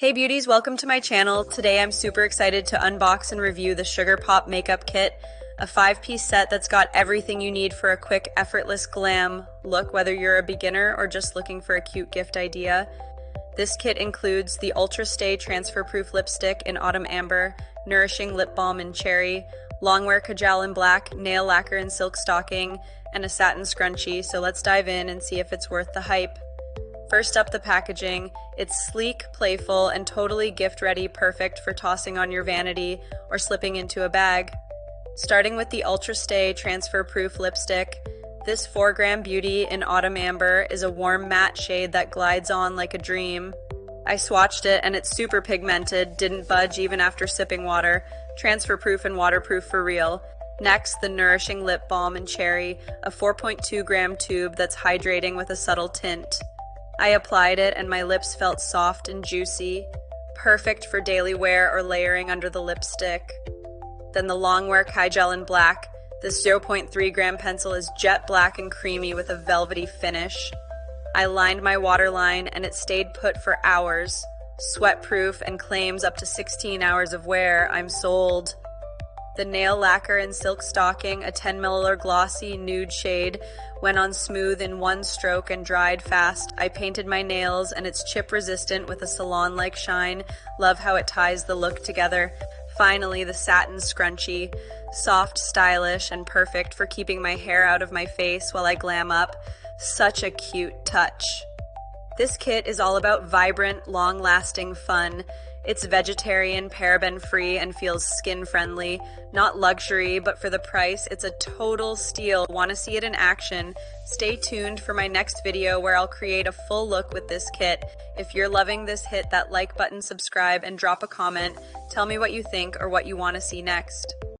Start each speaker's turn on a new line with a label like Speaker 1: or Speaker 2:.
Speaker 1: Hey beauties, welcome to my channel. Today I'm super excited to unbox and review the Sugar Pop Makeup Kit, a 5-piece set that's got everything you need for a quick, effortless glam look, whether you're a beginner or just looking for a cute gift idea. This kit includes the Ultra Stay Transfer Proof Lipstick in Autumn Amber, Nourishing Lip Balm in Cherry, Longwear Kajal in Black, Nail Lacquer in Silk Stocking, and a satin scrunchie, so let's dive in and see if it's worth the hype. First up, the packaging. It's sleek, playful, and totally gift-ready, perfect for tossing on your vanity or slipping into a bag. Starting with the Ultra Stay Transfer Proof Lipstick, this 4-gram beauty in Autumn Amber is a warm matte shade that glides on like a dream. I swatched it and it's super pigmented, didn't budge even after sipping water, transfer proof and waterproof for real. Next, the Nourishing Lip Balm in Cherry, a 4.2-gram tube that's hydrating with a subtle tint. I applied it and my lips felt soft and juicy, perfect for daily wear or layering under the lipstick. Then the Longwear Kajal in Black. This 0.3-gram pencil is jet black and creamy with a velvety finish. I lined my waterline and it stayed put for hours. Sweat-proof and claims up to 16 hours of wear. I'm sold. The Nail Lacquer in Silk Stocking, a 10 milliliter glossy nude shade, went on smooth in one stroke and dried fast. I painted my nails and it's chip resistant with a salon-like shine. Love how it ties the look together. Finally, the satin scrunchie, soft, stylish, and perfect for keeping my hair out of my face while I glam up. Such a cute touch. This kit is all about vibrant, long-lasting fun. It's vegetarian, paraben-free, and feels skin-friendly. Not luxury, but for the price, it's a total steal. Want to see it in action? Stay tuned for my next video where I'll create a full look with this kit. If you're loving this, hit that like button, subscribe, and drop a comment. Tell me what you think or what you want to see next.